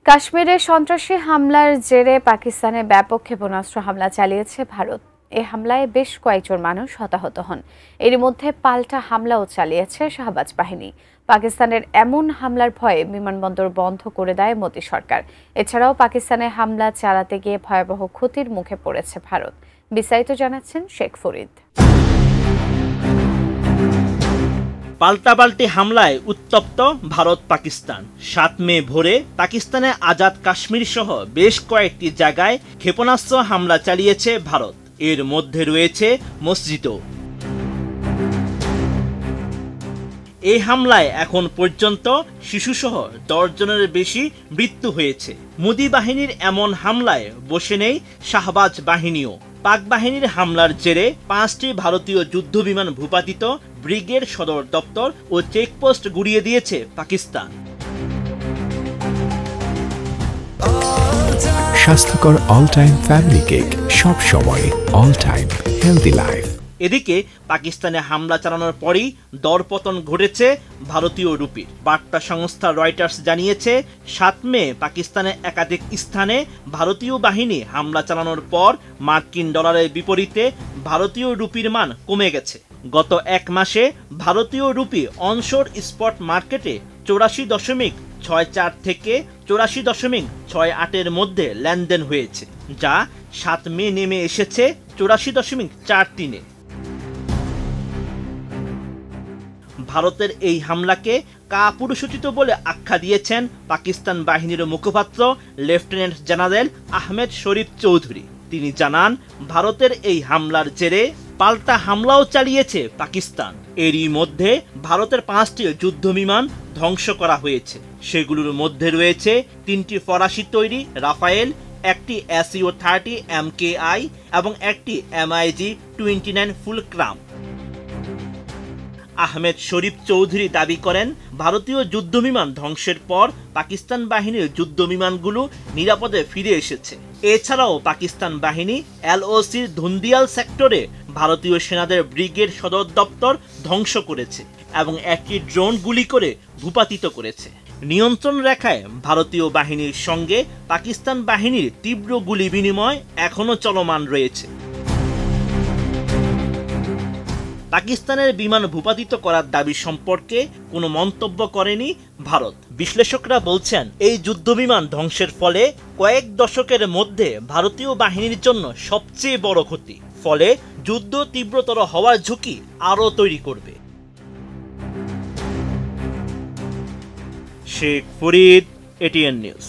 কাশ্মীরে সন্ত্রাসী হামলার জেরে পাকিস্তানে ব্যাপক ক্ষেপণাস্ত্র হামলা চালিয়েছে ভারত। এই হামলায় বেশ কয়েকজন মানুষ হতাহত হন। এরই মধ্যে পাল্টা হামলাও চালিয়েছে শাহবাজ বাহিনী। পাকিস্তানের এমন হামলার ভয়ে বিমানবন্দর বন্ধ করে দেয় মোদী সরকার। এছাড়াও পাকিস্তানে হামলা চালাতে গিয়ে ভয়াবহ ক্ষতির মুখে পড়েছে ভারত। বিস্তারিত জানাচ্ছেন শেখ ফরিদ। পাল্টাপাল্টি হামলায় উত্তপ্ত ভারত পাকিস্তান। ৭ মে ভোরে পাকিস্তানে আজাদ কাশ্মীর সহ বেশ কয়েকটি জায়গায় ক্ষেপণাস্ত্র হামলা চালিয়েছে ভারত। এর মধ্যে রয়েছে মসজিদও। এই হামলায় এখন পর্যন্ত শিশুসহ ১০ জনের বেশি মৃত্যু হয়েছে। মোদী বাহিনীর এমন হামলায় বসে নেই শাহবাজ বাহিনীও। পাক বাহিনীর হামলার জেরে ৫টি ভারতীয় যুদ্ধবিমান ভূপাতিত, ব্রিগেড সদর দপ্তর ও চেকপোস্ট গুড়িয়ে দিয়েছে পাকিস্তান। স্বাস্থ্যকর অল টাইম ফ্যামিলি কেক, সব সময় অল টাইম হেলদি লাইফ। এদিকে পাকিস্তানে হামলা চালানোর পরই দরপতন ঘটেছে ভারতীয় রুপির। বার্তা সংস্থা রয়টার্স জানিয়েছে, ৭ মে পাকিস্তানে একাধিক স্থানে ভারতীয় বাহিনী হামলা চালানোর পর মার্কিন ডলারের বিপরীতে ভারতীয় রুপির মান কমে গেছে। গত এক মাসে ভারতীয় রুপি অনশোর স্পট মার্কেটে ৮৪.৬৪ থেকে ৮৪.৬৮ মধ্যে লেনদেন হয়েছে, যা ৭ মে নেমে এসেছে ৮৪.৪৩-এ। ভারতের এই হামলাকে কাপুরুষোচিত বলে আখ্যা দিয়েছেন পাকিস্তান বাহিনীর মুখপাত্র লেফটেন্যান্ট জেনারেল আহমেদ শরীফ চৌধুরী। তিনি জানান, ভারতের এই হামলার জেরে পাল্টা হামলাও চালিয়েছে পাকিস্তান। এরই মধ্যে ভারতের ৫টি যুদ্ধবিমান ধ্বংস করা হয়েছে। সেগুলোর মধ্যে রয়েছে ৩টি ফরাসি তৈরি রাফায়েল, একটি SU-30 MKI এবং একটি MiG-29 ফুলক্রাম। আহমেদ শরীফ চৌধুরী দাবি করেন, ভারতীয় যুদ্ধবিমান ধ্বংসের পর পাকিস্তান বাহিনীর যুদ্ধবিমানগুলো নিরাপদে ফিরে এসেছে। এছাড়াও পাকিস্তান বাহিনী LOCর ধুন্দিয়াল সেক্টরে ভারতীয় সেনাদের ব্রিগেড সদর দপ্তর ধ্বংস করেছে এবং একটি ড্রোন গুলি করে ভূপাতিত করেছে। নিয়ন্ত্রণ রেখায় ভারতীয় বাহিনীর সঙ্গে পাকিস্তান বাহিনীর তীব্র গুলি বিনিময় এখনও চলমান রয়েছে। পাকিস্তানের বিমান ভূপাতিত করার দাবি সম্পর্কে কোনো মন্তব্য করেনি ভারত। বিশ্লেষকরা বলছেন, এই যুদ্ধবিমান ধ্বংসের ফলে কয়েক দশকের মধ্যে ভারতীয় বাহিনীর জন্য সবচেয়ে বড় ক্ষতি। ফলে যুদ্ধ তীব্রতর হওয়ার ঝুঁকি আরও তৈরি করবে। Sheikh Farid, ATN news.